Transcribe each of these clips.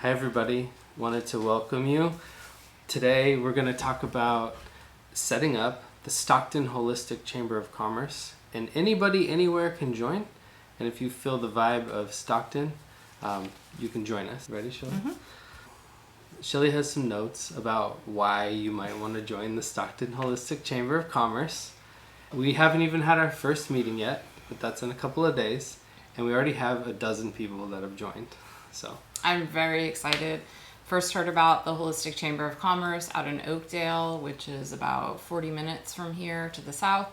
Hi everybody, wanted to welcome you. Today we're going to talk about setting up the Stockton Holistic Chamber of Commerce, and anybody anywhere can join, and if you feel the vibe of Stockton, you can join us. Ready, Shelley? Mm-hmm. Shelley has some notes about why you might want to join the Stockton Holistic Chamber of Commerce. We haven't even had our first meeting yet, but that's in a couple of days, and we already have a dozen people that have joined. So I'm very excited. First heard about the Holistic Chamber of Commerce out in Oakdale, which is about 40 minutes from here to the south.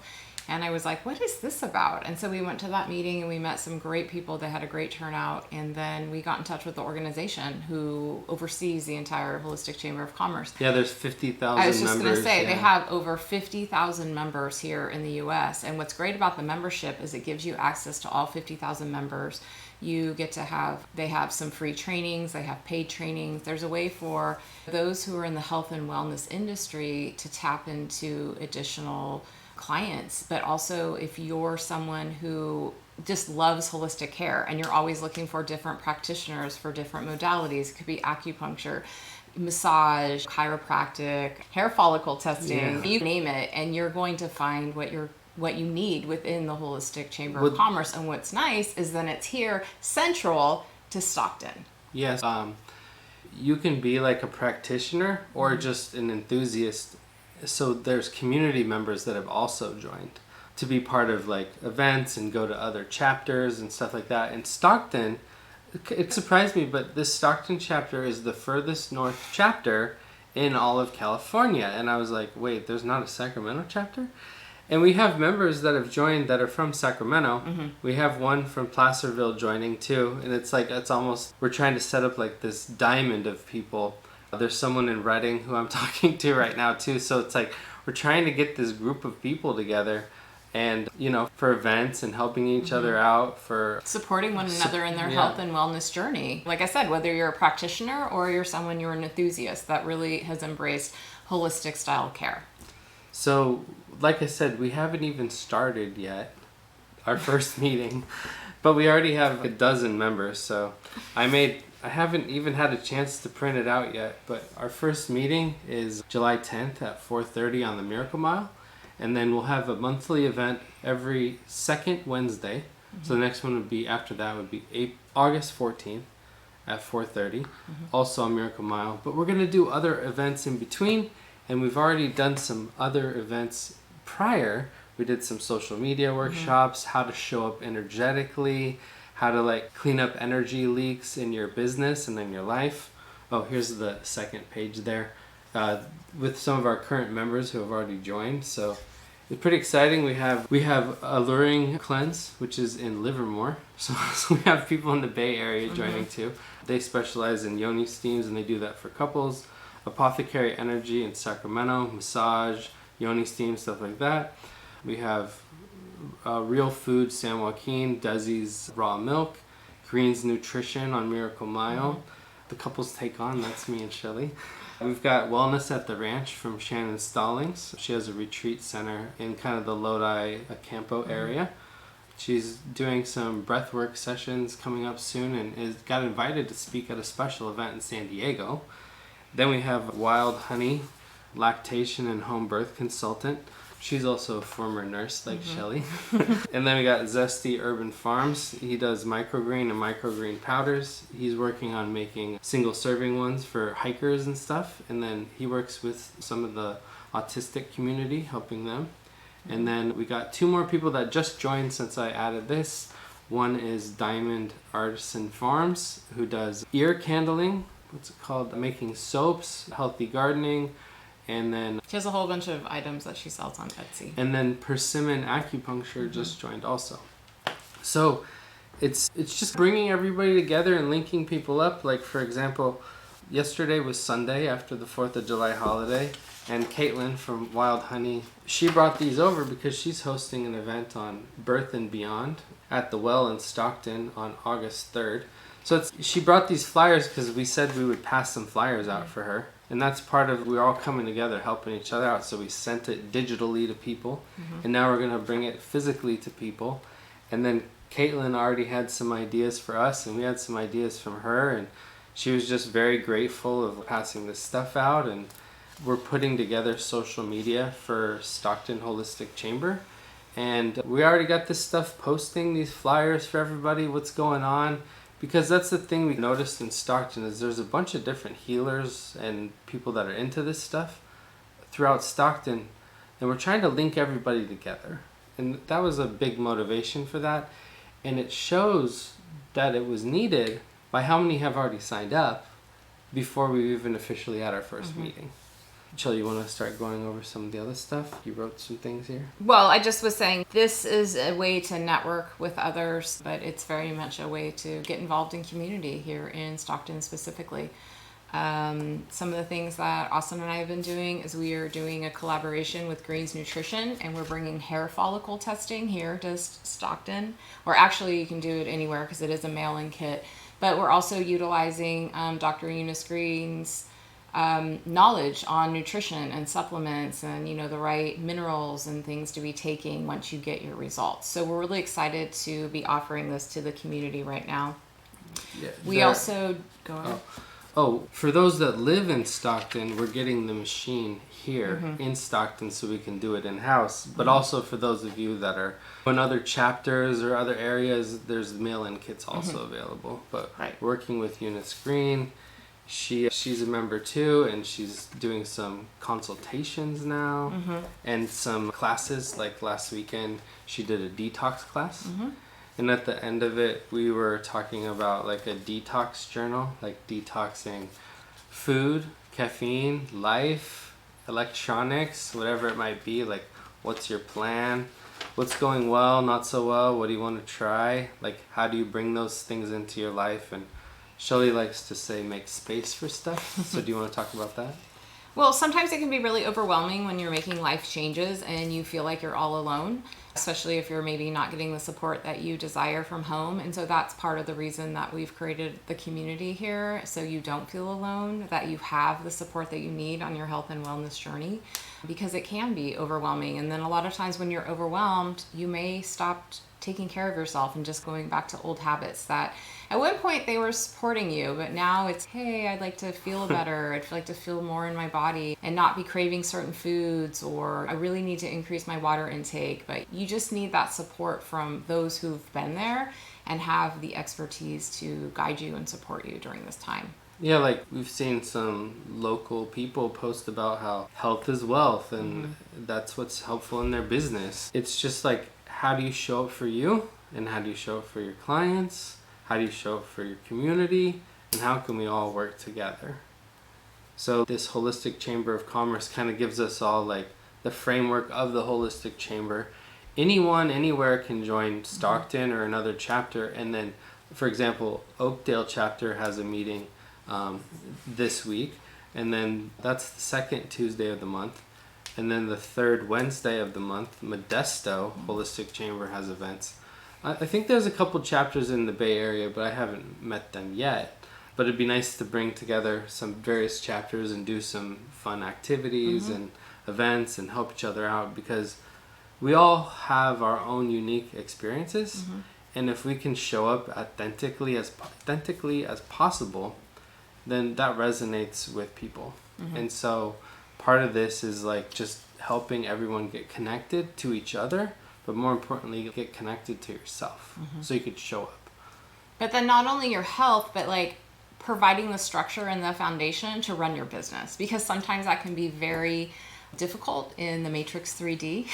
And I was like, what is this about? And so we went to that meeting and we met some great people. They had a great turnout. And then we got in touch with the organization who oversees the entire Holistic Chamber of Commerce. yeah, there's 50,000 members. I was just going to say, yeah. They have over 50,000 members here in the U.S. And what's great about the membership is it gives you access to all 50,000 members. You get to they have some free trainings, they have paid trainings. There's a way for those who are in the health and wellness industry to tap into additional clients. But also if you're someone who just loves holistic care and you're always looking for different practitioners for different modalities, it could be acupuncture, massage, chiropractic, hair follicle testing, you name it, and you're going to find what you need within the Holistic Chamber of Commerce. And what's nice is then it's here central to Stockton. Yes. You can be like a practitioner or just an enthusiast. So there's community members that have also joined to be part of like events and go to other chapters and stuff like that. In Stockton, it surprised me, but this Stockton chapter is the furthest north chapter in all of California. And I was like, wait, there's not a Sacramento chapter? And we have members that have joined that are from Sacramento. Mm-hmm. We have one from Placerville joining too. And it's almost, we're trying to set up like this diamond of people. There's someone in Redding who I'm talking to right now too. So it's like, we're trying to get this group of people together and, for events and helping each other out, for supporting one another in their health and wellness journey. Like I said, whether you're a practitioner or you're an enthusiast that really has embraced holistic style care. So, like I said, we haven't even started yet, our first meeting, but we already have a dozen members. So I haven't even had a chance to print it out yet, but our first meeting is July 10th at 4:30 on the Miracle Mile. And then we'll have a monthly event every second Wednesday. Mm-hmm. So the next one would be, after that would be August 14th at 4:30, also on Miracle Mile. But we're going to do other events in between. And we've already done some other events prior. We did some social media workshops, how to show up energetically, how to clean up energy leaks in your business and in your life. Oh, here's the second page there with some of our current members who have already joined. So it's pretty exciting. We have Alluring Cleanse, which is in Livermore. So we have people in the Bay Area joining too. They specialize in yoni steams and they do that for couples. Apothecary Energy in Sacramento, massage, yoni steam, stuff like that. We have Real Food San Joaquin, Desi's Raw Milk, Green's Nutrition on Miracle Mile, The Couples Take On, that's me and Shelley. We've got Wellness at the Ranch from Shannon Stallings. She has a retreat center in kind of the Lodi Campo area. She's doing some breathwork sessions coming up soon and got invited to speak at a special event in San Diego. Then we have Wild Honey, lactation and home birth consultant. She's also a former nurse like Shelley. And then we got Zesty Urban Farms. He does microgreen and microgreen powders. He's working on making single serving ones for hikers and stuff. And then he works with some of the autistic community, helping them. And then we got two more people that just joined since I added this. One is Diamond Artisan Farms, who does ear candling. What's it called? Making soaps, healthy gardening, and then she has a whole bunch of items that she sells on Etsy. And then Persimmon Acupuncture just joined also. So it's just bringing everybody together and linking people up. Like for example, yesterday was Sunday after the 4th of July holiday, and Caitlin from Wild Honey, she brought these over because she's hosting an event on Birth and Beyond at the Well in Stockton on August 3rd. So she brought these flyers because we said we would pass some flyers out for her. And that's part of, we're all coming together, helping each other out. So we sent it digitally to people. And now we're going to bring it physically to people. And then Caitlin already had some ideas for us, and we had some ideas from her. And she was just very grateful of passing this stuff out, and we're putting together social media for Stockton Holistic Chamber. And we already got this stuff posting, these flyers for everybody, what's going on. Because that's the thing we noticed in Stockton is there's a bunch of different healers and people that are into this stuff throughout Stockton. And we're trying to link everybody together. And that was a big motivation for that. And it shows that it was needed by how many have already signed up before we even officially had our first meeting. Shelley, you want to start going over some of the other stuff? You wrote some things here. Well, I just was saying this is a way to network with others, but it's very much a way to get involved in community here in Stockton specifically. Some of the things that Austin and I have been doing is we are doing a collaboration with Green's Nutrition, and we're bringing hair follicle testing here to Stockton. Or actually, you can do it anywhere because it is a mail-in kit. But we're also utilizing Dr. Eunice Green's knowledge on nutrition and supplements and, you know, the right minerals and things to be taking once you get your results. So we're really excited to be offering this to the community right now. Yeah, we also go ahead. Oh, for those that live in Stockton, we're getting the machine here in Stockton so we can do it in-house. But also for those of you that are in other chapters or other areas, there's mail-in kits also available. But working with Eunice Green, she's a member too, and she's doing some consultations now and some classes. Like last weekend, she did a detox class. And at the end of it, we were talking about like a detox journal, like detoxing food, caffeine, life, electronics, whatever it might be. Like, what's your plan? What's going well, not so well? What do you want to try? Like, how do you bring those things into your life? And Shelley likes to say make space for stuff. So do you want to talk about that? Well, sometimes it can be really overwhelming when you're making life changes and you feel like you're all alone, especially if you're maybe not getting the support that you desire from home. And so that's part of the reason that we've created the community here, so you don't feel alone, that you have the support that you need on your health and wellness journey, because it can be overwhelming. And then a lot of times when you're overwhelmed, you may stop taking care of yourself and just going back to old habits that at one point they were supporting you, but now it's, hey, I'd like to feel better. I'd like to feel more in my body and not be craving certain foods, or I really need to increase my water intake. But you just need that support from those who've been there and have the expertise to guide you and support you during this time. Yeah, like we've seen some local people post about how health is wealth, and that's what's helpful in their business. It's just like, how do you show up for you, and how do you show up for your clients? How do you show up for your community? And how can we all work together? So this Holistic Chamber of Commerce kind of gives us all like the framework of the Holistic Chamber. Anyone, anywhere can join Stockton or another chapter. And then, for example, Oakdale chapter has a meeting this week. And then that's the second Tuesday of the month. And then the third Wednesday of the month, Modesto Holistic Chamber has events. I think there's a couple chapters in the Bay Area, but I haven't met them yet. But it'd be nice to bring together some various chapters and do some fun activities and events and help each other out, because we all have our own unique experiences. And if we can show up authentically as possible, then that resonates with people. And so part of this is like just helping everyone get connected to each other, but more importantly, get connected to yourself so you could show up. But then not only your health, but like providing the structure and the foundation to run your business, because sometimes that can be very difficult in the Matrix 3D.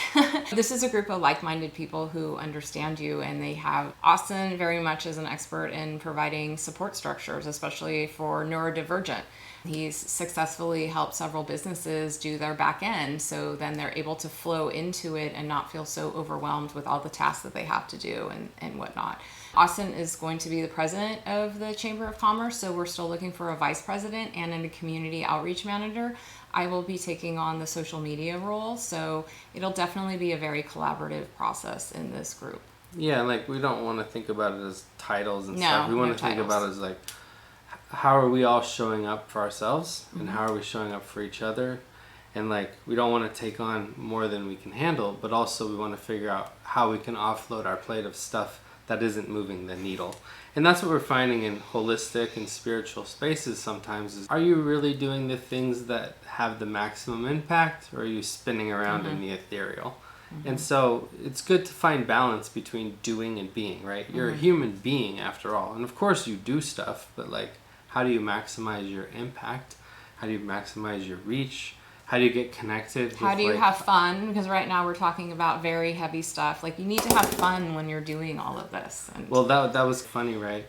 This is a group of like-minded people who understand you, and they have Austin very much as an expert in providing support structures, especially for neurodivergent. He's successfully helped several businesses do their back end, so then they're able to flow into it and not feel so overwhelmed with all the tasks that they have to do and whatnot. Austin is going to be the president of the Chamber of Commerce, so we're still looking for a vice president and a community outreach manager. I will be taking on the social media role, so it'll definitely be a very collaborative process in this group. Yeah, like we don't want to think about it as titles and stuff. We want to think titles. about it as like, how are we all showing up for ourselves, and how are we showing up for each other? And like, we don't want to take on more than we can handle, but also we want to figure out how we can offload our plate of stuff that isn't moving the needle. And that's what we're finding in holistic and spiritual spaces sometimes is, are you really doing the things that have the maximum impact, or are you spinning around in the ethereal? And so it's good to find balance between doing and being, right? You're a human being after all. And of course you do stuff, but like, how do you maximize your impact? How do you maximize your reach? How do you get connected? How do you have fun? Because right now we're talking about very heavy stuff. Like, you need to have fun when you're doing all of this. And well, that was funny, right?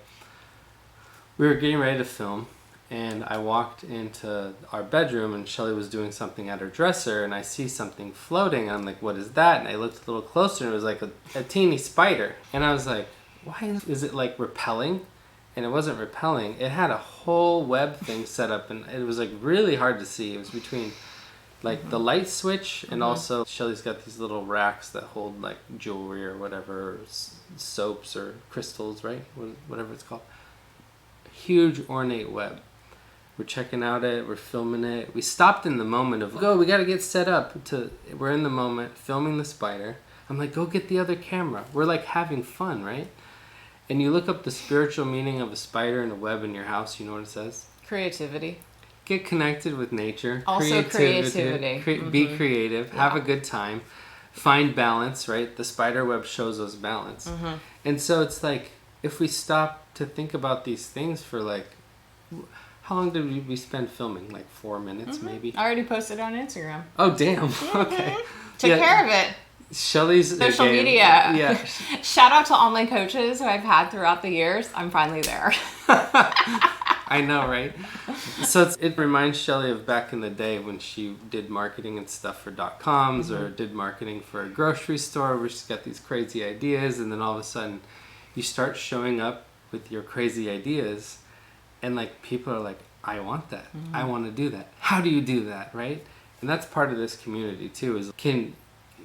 We were getting ready to film, and I walked into our bedroom, and Shelley was doing something at her dresser, and I see something floating. And I'm like, what is that? And I looked a little closer, and it was like a teeny spider. And I was like, why is it like repelling? And it wasn't repelling. It had a whole web thing set up, and it was like really hard to see. It was between like the light switch, and also Shelley's got these little racks that hold like jewelry or whatever, or soaps or crystals, right? Whatever it's called. Huge ornate web. We're checking out it, we're filming it. We stopped in the moment of, we got to get set up. We're in the moment, filming the spider. I'm like, go get the other camera. We're like having fun, right? And you look up the spiritual meaning of a spider and a web in your house, you know what it says? creativity. Get connected with nature. Also creativity. Be creative. Have a good time. Find balance, right? The spider web shows us balance. And so it's like, if we stop to think about these things for like, how long did we spend filming? Like 4 minutes maybe? I already posted on Instagram. Oh, damn. Okay. Took care of it. Shelley's social media. Yeah. Shout out to online coaches who I've had throughout the years. I'm finally there. I know, right? So it reminds Shelley of back in the day when she did marketing and stuff for .coms or did marketing for a grocery store where she's got these crazy ideas, and then all of a sudden you start showing up with your crazy ideas, and like people are like, I want that. I want to do that. How do you do that, right? And that's part of this community too, is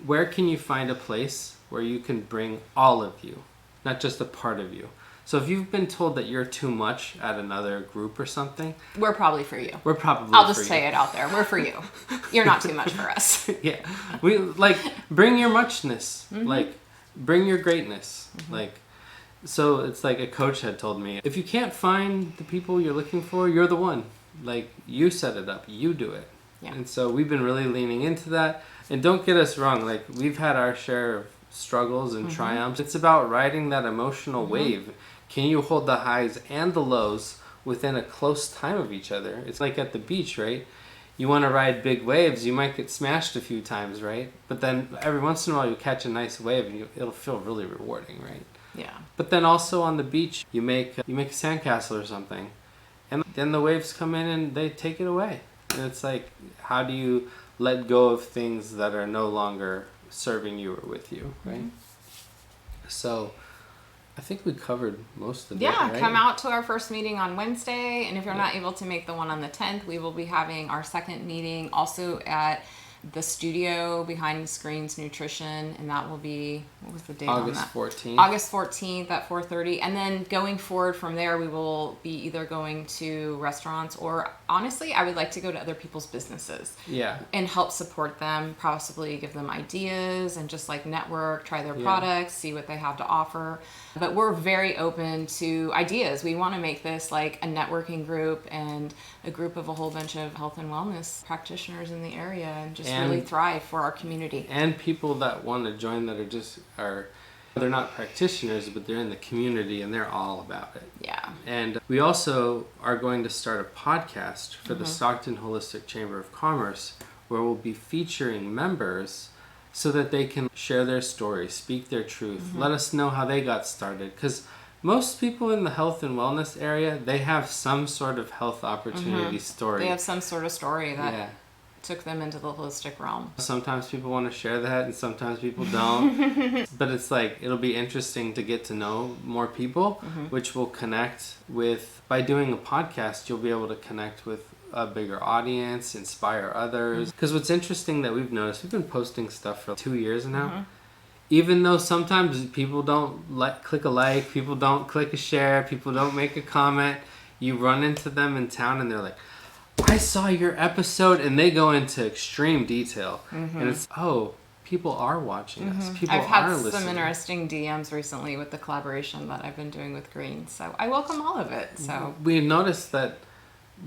where can you find a place where you can bring all of you, not just a part of you? So if you've been told that you're too much at another group or something, we're probably for you. We're probably I'll just say it out there. We're for you. You're not too much for us. Yeah. We like, bring your muchness. Like, bring your greatness. Like, so it's like a coach had told me, if you can't find the people you're looking for, you're the one. Like, you set it up. You do it. Yeah. And so we've been really leaning into that. And don't get us wrong. Like, we've had our share of struggles and triumphs. It's about riding that emotional wave. Can you hold the highs and the lows within a close time of each other? It's like at the beach, right? You want to ride big waves, you might get smashed a few times, right? But then every once in a while you catch a nice wave and it'll feel really rewarding, right? Yeah. But then also on the beach, you make a sandcastle or something, and then the waves come in and they take it away. And it's like, how do you let go of things that are no longer serving you or with you, right? So I think we covered most of it. Yeah, right? come out to our first meeting on Wednesday, and if you're not able to make the one on the 10th, we will be having our second meeting also at the studio behind the screens nutrition, and that will be, what was the date on that? August 14th. August 14th at 4:30, and then going forward from there, we will be either going to restaurants, or honestly, I would like to go to other people's businesses. Yeah. And help support them, possibly give them ideas and just like network, try their products, see what they have to offer. But we're very open to ideas. We want to make this like a networking group and a group of a whole bunch of health and wellness practitioners in the area, and just really thrive for our community. And people that want to join that they're not practitioners, but they're in the community and they're all about it. Yeah. And we also are going to start a podcast for the Stockton Holistic Chamber of Commerce, where we'll be featuring members so that they can share their story, speak their truth, let us know how they got started. Because most people in the health and wellness area, they have some sort of health opportunity story. They have some sort of story that took them into the holistic realm. Sometimes people want to share that and sometimes people don't. But it's like, it'll be interesting to get to know more people, which will connect with, by doing a podcast, you'll be able to connect with a bigger audience, inspire others. Because what's interesting that we've noticed, we've been posting stuff for 2 years now. Even though sometimes people don't click a like, people don't click a share, people don't make a comment, you run into them in town and they're like, I saw your episode, and they go into extreme detail. And it's, people are watching us. People I've had are some listening. interesting DMs recently with the collaboration that I've been doing with Green. So I welcome all of it. So We noticed that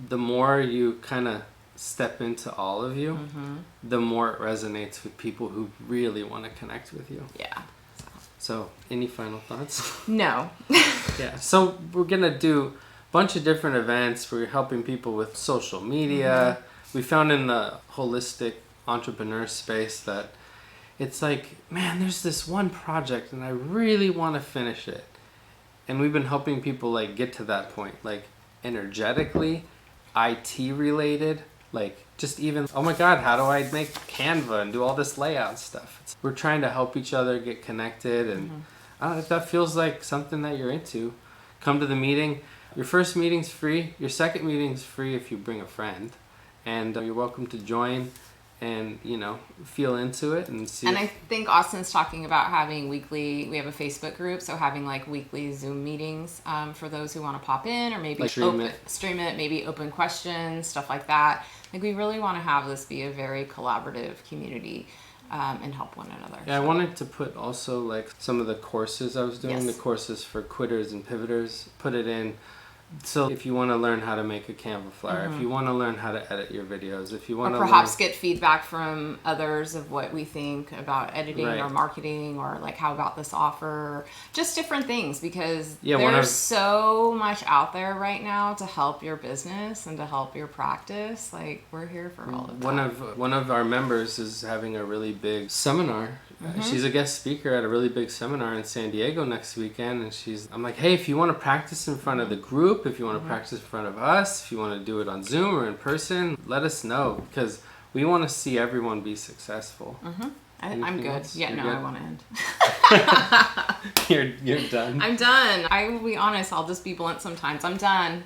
the more you kind of step into all of you, the more it resonates with people who really want to connect with you. yeah. So, any final thoughts? No. Yeah. So we're gonna do a bunch of different events. We're helping people with social media. We found in the holistic entrepreneur space that it's like, man, there's this one project and I really want to finish it. And we've been helping people like get to that point, like energetically, IT related, like just even, oh my God, how do I make Canva and do all this layout stuff? We're trying to help each other get connected, and I don't know if that feels like something that you're into. Come to the meeting. Your first meeting's free. Your second meeting's free if you bring a friend. And you're welcome to join and, you know, feel into it and see. And I think Austin's talking about having we have a Facebook group, so having like weekly Zoom meetings for those who want to pop in, or maybe Like stream it, maybe open questions, stuff like that. Like we really want to have this be a very collaborative community and help one another. Yeah, I wanted to put also like some of the courses I was doing, Yes. the courses for quitters and pivoters, put it in. So if you want to learn how to make a Canva flyer, if you want to learn how to edit your videos, if you want Or to perhaps get feedback from others of what we think about editing Right. or marketing, or like how about this offer, just different things, because Yeah, there's so much out there right now to help your business and to help your practice. Like we're here for all of that. one of our members is having a really big seminar. She's a guest speaker at a really big seminar in San Diego next weekend, and I'm like, hey, if you want to practice in front of the group, if you want to practice in front of us, if you want to do it on Zoom or in person, let us know, because we want to see everyone be successful. I'm Anything good. else? Yeah, You're no, good? I want to end. You're done. I'm done. I will be honest. I'll just be blunt sometimes. I'm done.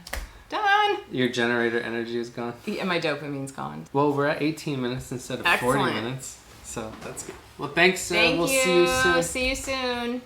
Done. Your generator energy is gone. Yeah, my dopamine's gone. Well, we're at 18 minutes instead of 40 Excellent. minutes, so that's good. Well, thanks. Thank We'll you. see you soon. See you soon.